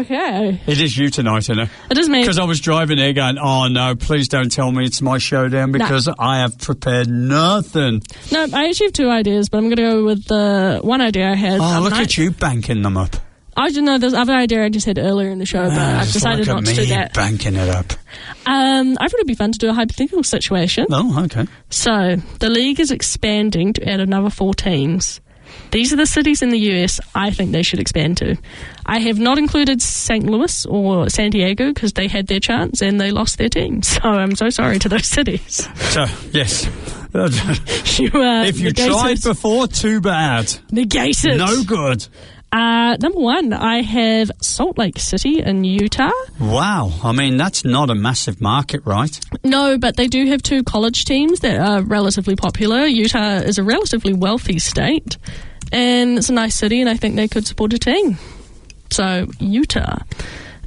Okay. It is you tonight, isn't it? It is me. Because I was driving here going, oh no, please don't tell me it's my showdown because I have prepared nothing. No, I actually have two ideas, but I'm going to go with the one idea I had. Oh, look at you banking them up. I don't know, there's other idea I just had earlier in the show, but I've decided not to do that. Banking it up. I thought it'd be fun to do a hypothetical situation. Oh, okay. So, the league is expanding to add another 4 teams. These are the cities in the US I think they should expand to. I have not included St. Louis or San Diego because they had their chance and they lost their team. So I'm so sorry to those cities. So, yes. If you tried before, too bad. Negated. No good. Number 1, I have Salt Lake City in Utah. Wow. I mean, that's not a massive market, right? No, but they do have 2 college teams that are relatively popular. Utah is a relatively wealthy state, and it's a nice city, and I think they could support a team. So, Utah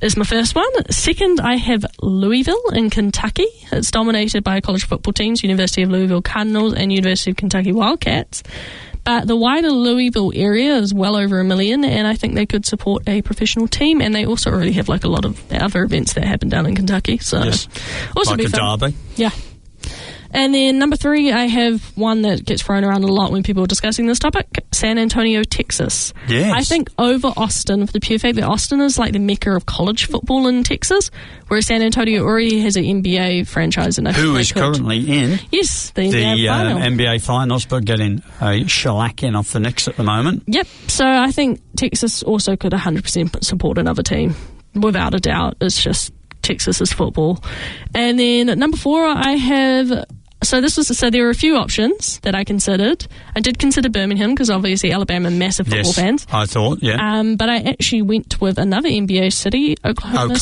is my first one. Second, I have Louisville in Kentucky. It's dominated by college football teams, University of Louisville Cardinals and University of Kentucky Wildcats. But the wider Louisville area is well over 1 million, and I think they could support a professional team. And they also already have like a lot of other events that happen down in Kentucky. So, yes. Also like be a fun. derby. Yeah. And then number 3, I have one that gets thrown around a lot when people are discussing this topic, San Antonio, Texas. Yes. I think over Austin, for the pure fact that Austin is like the mecca of college football in Texas, whereas San Antonio already has an NBA franchise. And who is currently in the NBA final. NBA finals, but getting a shellacking off the Knicks at the moment. Yep. So I think Texas also could 100% support another team, without a doubt. It's just Texas's football. And then at number 4, I have... So there were a few options that I considered. I did consider Birmingham because obviously Alabama massive football fans. I thought, yeah. But I actually went with another NBA city, Oklahoma.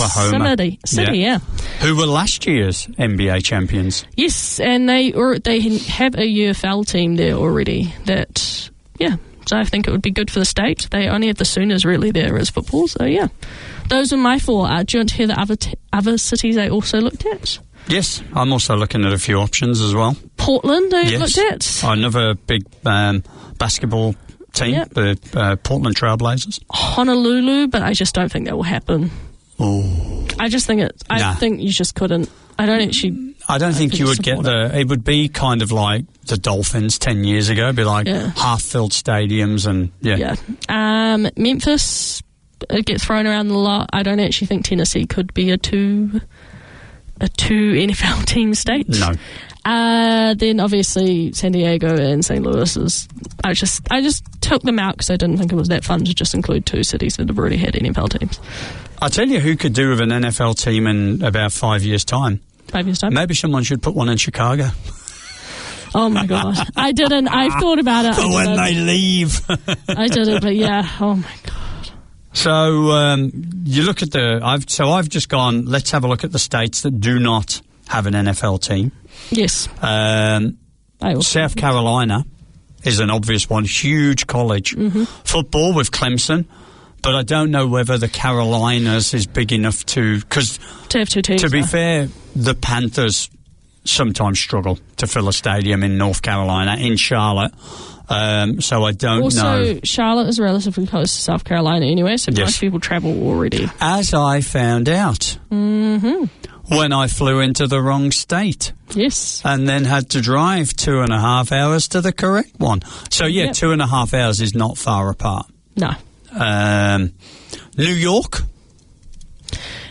City, yeah. Who were last year's NBA champions? Yes, and they have a UFL team there already. So I think it would be good for the state. They only have the Sooners really there as football, so yeah. Those are my 4. Do you want to hear the other cities I also looked at? Yes, I'm also looking at a few options as well. Portland, I looked at. Another big basketball team, the Portland Trailblazers. Honolulu, but I just don't think that will happen. Oh, I just think I think you just couldn't. I don't think you would get it would be kind of like the Dolphins 10 years ago. It'd be like half-filled stadiums and, Memphis, it gets thrown around a lot. I don't actually think Tennessee could be a two NFL team state. No. Then obviously San Diego and St. Louis is. I just took them out because I didn't think it was that fun to just include 2 cities that have already had NFL teams. I'll tell you who could do with an NFL team in about 5 years' time. 5 years' time? Maybe someone should put one in Chicago. Oh my God. I didn't. I've thought about it. But when they leave. I didn't, but yeah. Oh my God. So you look at I've just gone, let's have a look at the states that do not have an NFL team. Yes. South Carolina is an obvious one. Huge college. Mm-hmm. Football with Clemson. But I don't know whether the Carolinas is big enough to have 2 teams. To be fair, the Panthers sometimes struggle to fill a stadium in North Carolina, in Charlotte. So I don't know. Also, Charlotte is relatively close to South Carolina anyway, so most people travel already. As I found out when I flew into the wrong state. Yes. And then had to drive 2.5 hours to the correct one. So, 2.5 hours is not far apart. No. New York?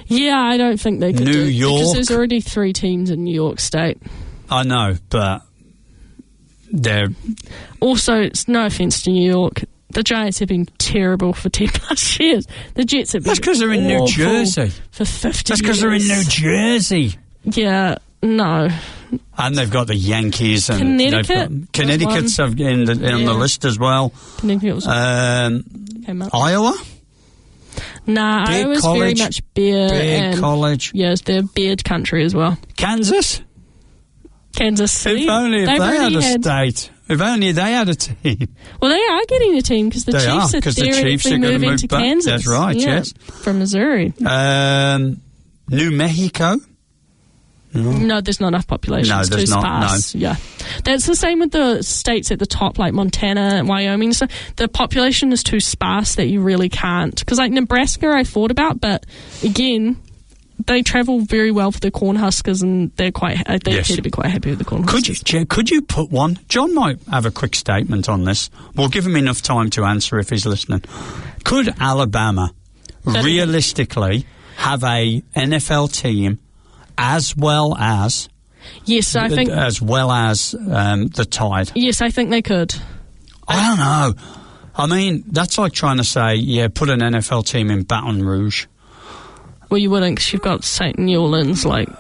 Yeah, I don't think they could New York. Because there's already 3 teams in New York State. I know, but they're... Also, it's no offence to New York, the Giants have been terrible for 10 plus years. The Jets have been That's because they're in New Jersey. For 50 years. That's because they're in New Jersey. Yeah, no. And they've got the Yankees. And Connecticut's on the list as well. Connecticut was Iowa? Nah, Iowa's very much beer. Big college. Yes, they're beard country as well. Kansas City. If only they had a state. If only they had a team. Well, they are getting a team because the Chiefs are theoretically moving to Kansas. That's right, yes. From Missouri. New Mexico. No, there's not enough population. No, it's there's too not. sparse. No. Yeah, that's the same with the states at the top, like Montana and Wyoming. So the population is too sparse that you really can't. Because like Nebraska, I thought about, but again, they travel very well for the Cornhuskers, and they appear to be quite happy with the Cornhuskers. Could you put one? John might have a quick statement on this. We'll give him enough time to answer if he's listening. Could Alabama realistically have a NFL team as well as? Yes, I think as well as the Tide. Yes, I think they could. I don't know. I mean, that's like trying to say, put an NFL team in Baton Rouge. Well, you wouldn't, because you've got St. New Orleans, like,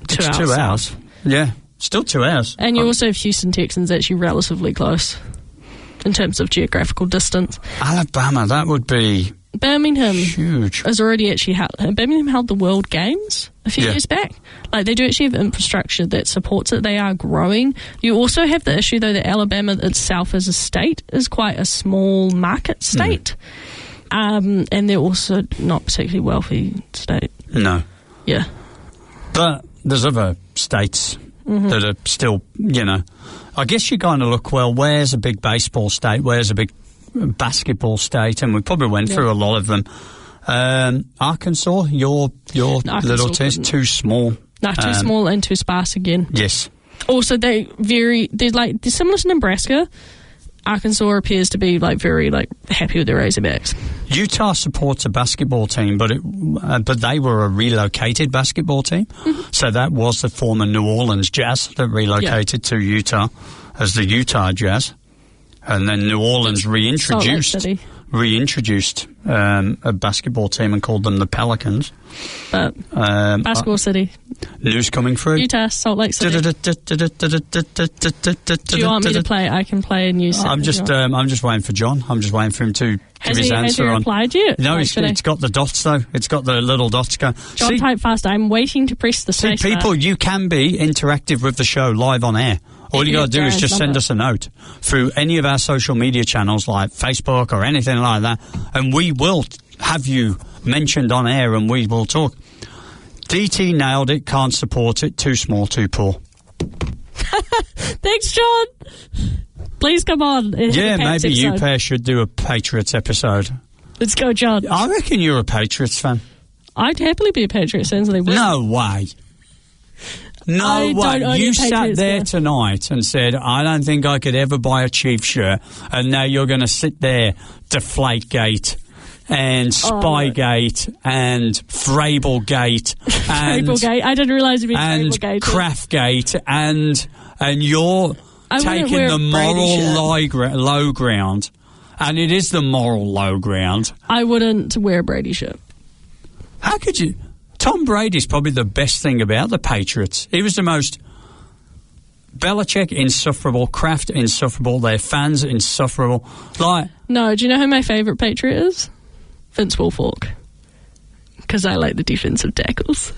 2 hours. 2 hours. Yeah, still 2 hours. And you also have Houston Texans, actually relatively close in terms of geographical distance. Alabama, that would be Birmingham huge. Has already actually Birmingham held the World Games a few years back. Like, they do actually have infrastructure that supports it. They are growing. You also have the issue, though, that Alabama itself as a state is quite a small market state. And they're also not particularly wealthy state. No. Yeah. But there's other states that are still, I guess you kind of look, well, where's a big baseball state? Where's a big basketball state? And we probably went through a lot of them. Arkansas, your little test, too small. No, too small and too sparse again. Yes. Also, they're similar to Nebraska. Arkansas appears to be very happy with their Razorbacks. Utah supports a basketball team, but they were a relocated basketball team. So that was the former New Orleans Jazz that relocated to Utah as the Utah Jazz, and then New Orleans reintroduced a basketball team and called them the Pelicans. But Basketball City. News coming through. Utah, Salt Lake City. Do you want me to play? I can play a news. I'm just waiting for John. I'm just waiting for him to give his answer. Has he replied yet? No, it's got the dots though. It's got the little dots going. John, type fast. I'm waiting to press the space. See, people, you can be interactive with the show live on air. All you got to do is just send us a note through any of our social media channels like Facebook or anything like that, and we will have you mentioned on air and we will talk. DT nailed it, can't support it, too small, too poor. Thanks, John. Please come on. Yeah, maybe you pair should do a Patriots episode. Let's go, John. I reckon you're a Patriots fan. I'd happily be a Patriots fan. No way. No way. You sat there tonight and said, I don't think I could ever buy a Chiefs shirt, and now you're going to sit there, Deflategate and Spygate and Frablegate and Frablegate. I didn't realise it'd be Frablegate. And Craftgate and you're taking the moral low ground, and it is the moral low ground. I wouldn't wear a Brady shirt. How could you? Tom Brady's probably the best thing about the Patriots. He was the most... Belichick, insufferable. Kraft, insufferable. Their fans, insufferable. No, do you know who my favourite Patriot is? Vince Wilfork. Because I like the defensive tackles.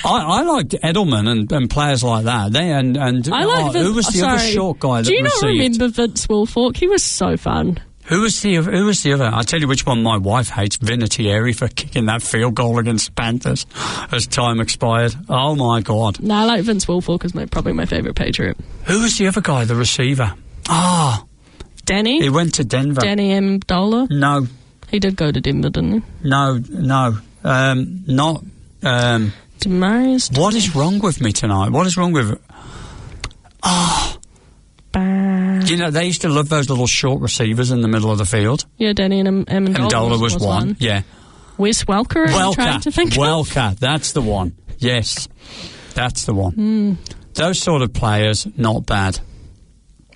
I liked Edelman and players like that. Who was the other short guy that received? Do you not remember Vince Wilfork? He was so fun. Who was the other? I'll tell you which one my wife hates. Vinatieri for kicking that field goal against the Panthers as time expired. Oh, my God. No, I like Vince Wilfork as probably my favourite Patriot. Who was the other guy, the receiver? Danny? He went to Denver. Danny Amendola? No. He did go to Denver, didn't he? No. Not... Demarius? What is wrong with me tonight? What is wrong with... they used to love those little short receivers in the middle of the field. Yeah, Danny and Amendola was one. Yeah. Wes Welker? Welker, that's the one. Yes, that's the one. Those sort of players, not bad.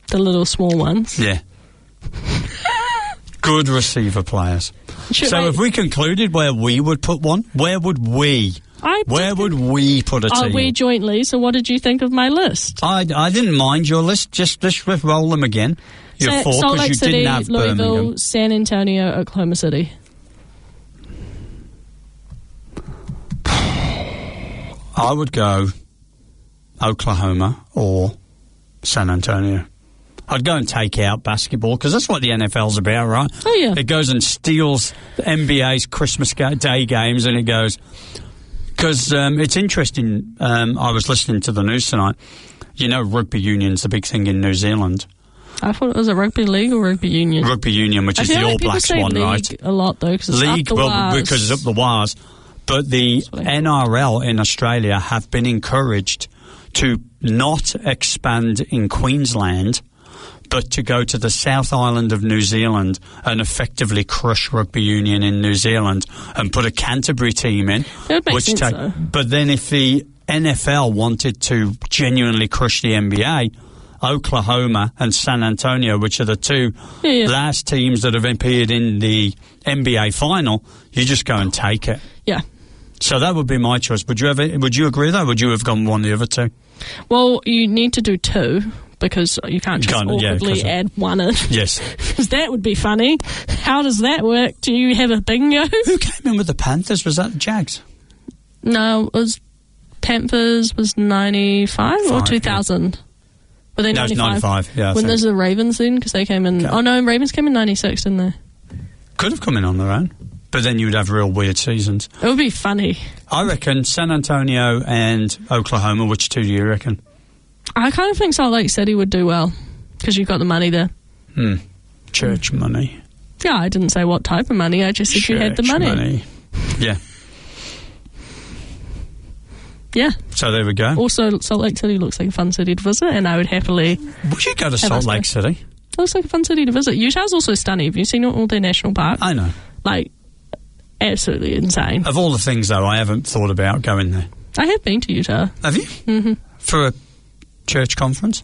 The little small ones. Yeah. Good receiver players. If we concluded where we would put one, where would we? Where would we put a team? We jointly, so what did you think of my list? I didn't mind your list. Just let's roll them again. Your four, Salt Lake City, didn't have Louisville, Birmingham. San Antonio, Oklahoma City. I would go Oklahoma or San Antonio. I'd go and take out basketball because that's what the NFL's about, right? Oh, yeah. It goes and steals the NBA's Christmas Day games and it goes, Because it's interesting. I was listening to the news tonight. You know, rugby union's the big thing in New Zealand. I thought it was a rugby league or rugby union. Rugby union, which is the All Blacks one, right? A lot though, because league, because it's up the wires. But the NRL in Australia have been encouraged to not expand in Queensland, but to go to the South Island of New Zealand and effectively crush rugby union in New Zealand and put a Canterbury team in. That would make sense, though. But then if the NFL wanted to genuinely crush the NBA, Oklahoma and San Antonio, which are the two last teams that have appeared in the NBA final, you just go and take it. Yeah. So that would be my choice. Would you agree, though? Would you have gone one of the other two? Well, you need to do two, because you can't just awkwardly add one in. Yes. Because that would be funny. How does that work? Do you have a bingo? Who came in with the Panthers? Was that the Jags? No, it was Panthers was 95 or 2000? Yeah. Were they 95? No, it was 95, yeah. When there's the Ravens then, because they came in... Okay. Oh, no, Ravens came in 96, didn't they? Could have come in on their own. But then you would have real weird seasons. It would be funny. I reckon San Antonio and Oklahoma. Which two do you reckon? I kind of think Salt Lake City would do well, because you've got the money there. Church money. Yeah, I didn't say what type of money. I just said you had the money. Yeah. Yeah. So there we go. Also, Salt Lake City looks like a fun city to visit, and I would happily... Would you go to Salt Lake City? It looks like a fun city to visit. Utah's also stunning. Have you seen all their national parks? I know. Like, absolutely insane. Of all the things, though, I haven't thought about going there. I have been to Utah. Have you? Mm-hmm. For a church conference?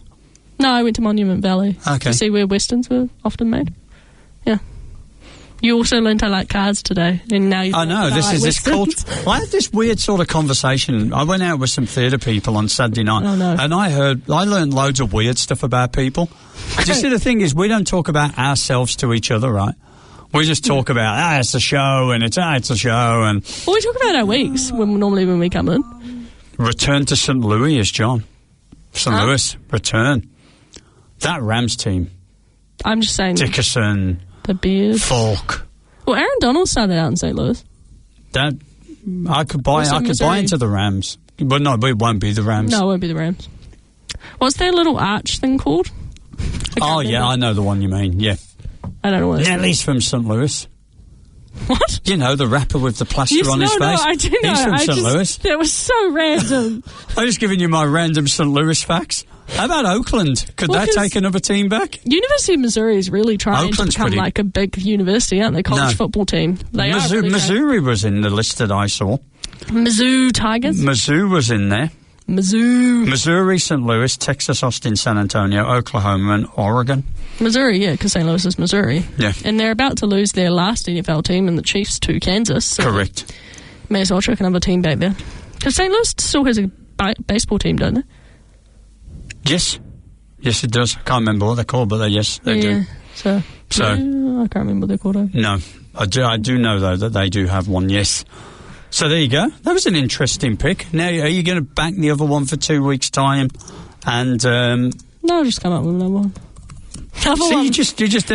No, I went to Monument Valley. Okay. To see where westerns were often made. Yeah. You also learned I like cars today, and now you. I know, this culture. I had this weird sort of conversation. I went out with some theatre people on Saturday night, and I learned loads of weird stuff about people. You see, the thing is, we don't talk about ourselves to each other, right? We just talk about, it's a show, and it's a show, and... Well, we talk about our weeks, normally when we come in. Return to St. Louis is John. St. Louis, return. That Rams team. I'm just saying... Dickerson... The Beard. Falk. Well, Aaron Donald started out in St. Louis. I could buy into the Rams. But no, it won't be the Rams. No, it won't be the Rams. What's their little arch thing called? I know the one you mean, yeah. I don't know what it is. Nelly's from St. Louis. What? You know, the rapper with the plaster on his face. No, I do know. He's from St. Louis. That was so random. I'm just giving you my random St. Louis facts. How about Oakland? Could that take another team back? University of Missouri is really trying to become like a big university, aren't they? College football team. Missouri was in the list that I saw. Mizzou Tigers? Mizzou was in there. Missouri, St. Louis, Texas, Austin, San Antonio, Oklahoma, and Oregon. Missouri, yeah, because St. Louis is Missouri. Yeah. And they're about to lose their last NFL team in the Chiefs to Kansas. So correct. May as well chuck another team back there. Because St. Louis still has a baseball team, don't they? Yes. Yes, it does. I can't remember what they're called, but yes, they do. So I can't remember what they're called. No. I do know, though, that they do have one, yes. So there you go. That was an interesting pick. Now, are you going to back the other one for 2 weeks' time? And no, I'll just come up with another one. They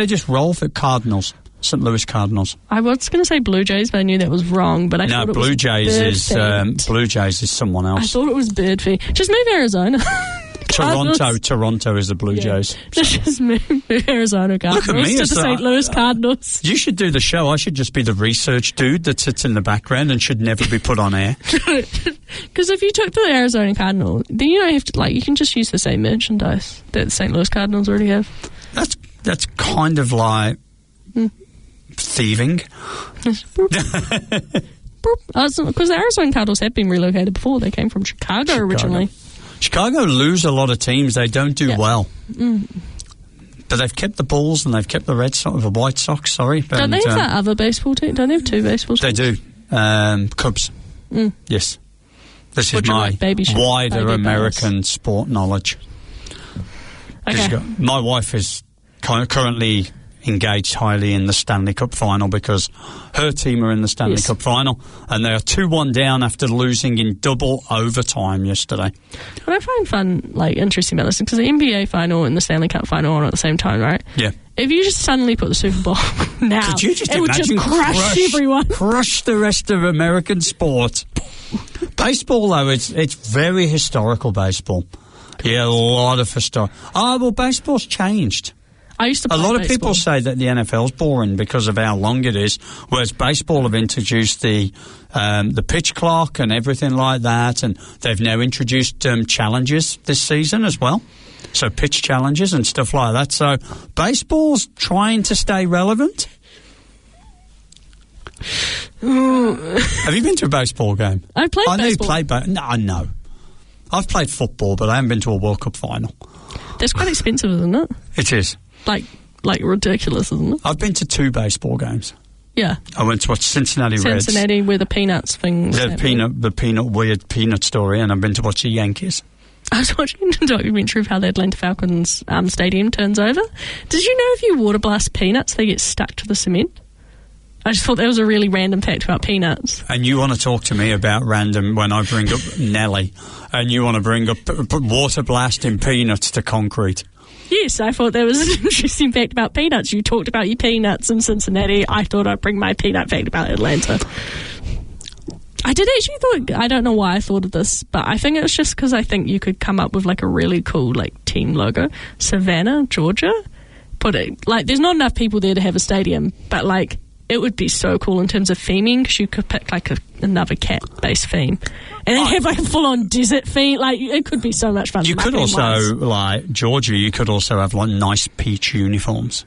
just roll for Cardinals, St. Louis Cardinals. I was going to say Blue Jays, but I knew that was wrong. But I thought it Blue Jays is someone else. I thought it was bird feed. Just move Arizona. Toronto is the Blue Jays. So. Just move Arizona Cardinals. Look at me, to the St. Louis Cardinals. You should do the show. I should just be the research dude that sits in the background and should never be put on air. Because if you took the Arizona Cardinals, then you don't have to, you can just use the same merchandise that the St. Louis Cardinals already have. That's kind of like thieving. Because the Arizona Cardinals have been relocated before. They came from Chicago originally. Chicago lose a lot of teams. They don't do well. But they've kept the Bulls and they've kept the White Sox, sorry. Don't they have that other baseball team? Don't they have two baseball teams? They do. Cubs. Yes. This is my wider American sport knowledge. Okay. My wife is currently engaged highly in the Stanley Cup final because her team are in the Stanley Cup final and they are 2-1 down after losing in double overtime yesterday. What I find fun, interesting about this, because the NBA final and the Stanley Cup final are at the same time, right? Yeah. If you just suddenly put the Super Bowl now, could you just it would just crush everyone. Crush the rest of American sport. Baseball, though, it's very historical, baseball. Yeah, a lot of historical. Oh, well, baseball's changed. I used to play A lot of baseball. people say that the NFL's boring because of how long it is, whereas baseball have introduced the pitch clock and everything like that, and they've now introduced challenges this season as well. So pitch challenges and stuff like that. So baseball's trying to stay relevant. Have you been to a baseball game? I played baseball. I know you played No, I know. I've played football, but I haven't been to a World Cup final. That's quite expensive, isn't it? It is. Like ridiculous, isn't it? I've been to 2 baseball games. Yeah. I went to watch Cincinnati Reds. Cincinnati, where the Peanuts thing. The weird peanut story, and I've been to watch the Yankees. I was watching a documentary of how the Atlanta Falcons stadium turns over. Did you know if you water blast peanuts, they get stuck to the cement? I just thought that was a really random fact about peanuts. And you want to talk to me about random when I bring up Nelly, and you want to bring up water blasting peanuts to concrete. Yes, I thought that was an interesting fact about peanuts. You talked about your peanuts in Cincinnati. I thought I'd bring my peanut fact about Atlanta. I did actually thought, I don't know why I thought of this, but I think it was just because I think you could come up with like a really cool like team logo. Savannah, Georgia. There's not enough people there to have a stadium, but like it would be so cool in terms of theming because you could pick like another cat-based theme. And then have like a full-on desert theme. Like, it could be so much fun. You could also, like, Georgia, you could also have, like, nice peach uniforms.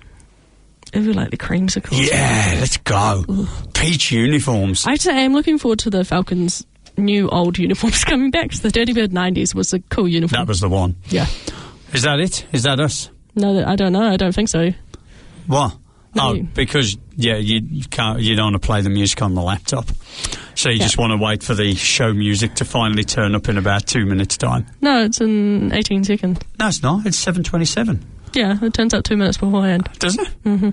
Ooh, like the creamsicles. Yeah, let's go. Ooh. Peach uniforms. I am looking forward to the Falcons' new old uniforms coming back. The Dirty Bird 90s was a cool uniform. That was the one. Yeah. Is that it? Is that us? No, I don't know. I don't think so. What? No. Oh, because, yeah, you don't want to play the music on the laptop. So you just want to wait for the show music to finally turn up in about 2 minutes' time? No, it's in 18 seconds. No, it's not. It's 7:27. Yeah, it turns out 2 minutes beforehand. Does it? Mm-hmm.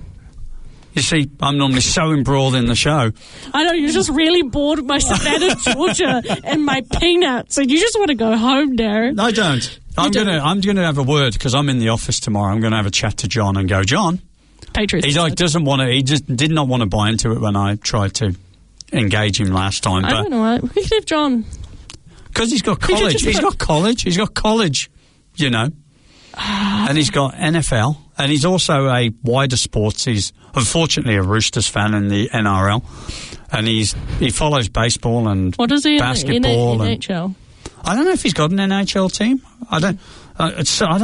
You see, I'm normally so embroiled in the show. I know, you're just really bored of my Savannah, Georgia and my peanuts, and you just want to go home, Darren. I don't. I'm gonna have a word, because I'm in the office tomorrow. I'm going to have a chat to John and go, John... Patriots. He doesn't want to. He just did not want to buy into it when I tried to engage him last time. I don't know why. We could have John. Because he's got college. He's got college, you know. And he's got NFL. And he's also a wider sports. He's unfortunately a Roosters fan in the NRL. And he follows baseball and what is he basketball. In NHL? I don't know if he's got an NHL team. I don't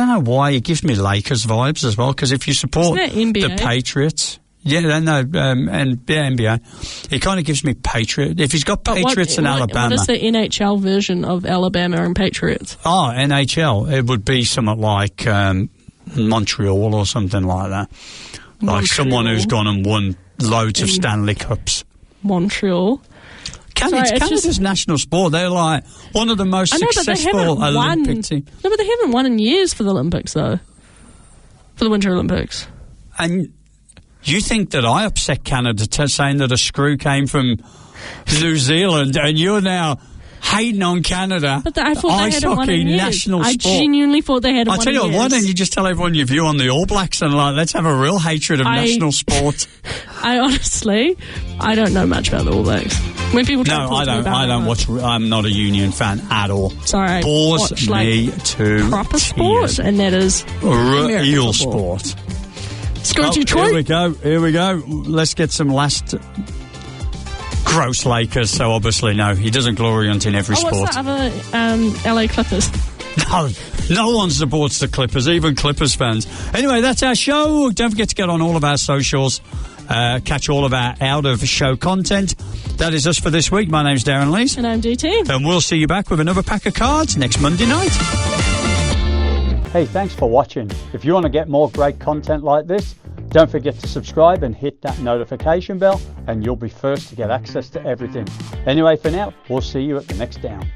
know why it gives me Lakers vibes as well, because if you support the Patriots... Yeah, no, NBA. It kind of gives me Patriot. If he's got Patriots and Alabama... What is the NHL version of Alabama and Patriots? Oh, NHL. It would be something like Montreal or something like that. Like someone who's gone and won loads of Stanley Cups. Montreal. Canada's national sport. They're like one of the most successful Olympic teams. No, but they haven't won in years for the Olympics, though. For the Winter Olympics. And you think that I upset Canada saying that a screw came from New Zealand, and you're now hating on Canada? But I thought they hadn't won in years. National sport. I genuinely thought they hadn't won in years. I tell you what, why don't you just tell everyone your view on the All Blacks and let's have a real hatred of national sport. I honestly, I don't know much about the All Blacks. When people I don't watch. I'm not a Union fan at all. Sorry, bores me to proper sport, and that is real sport. Scotty Detroit. Here we go. Let's get some last. Gross Lakers, so obviously no, he doesn't glory hunt in every sport. What's the other LA Clippers? No one supports the Clippers, even Clippers fans. Anyway, that's our show. Don't forget to get on all of our socials, catch all of our out-of-show content. That is us for this week. My name's Darran Lees. And I'm DT. And we'll see you back with another pack of cards next Monday night. Hey, thanks for watching. If you want to get more great content like this, don't forget to subscribe and hit that notification bell, and you'll be first to get access to everything. Anyway, for now, we'll see you at the next down.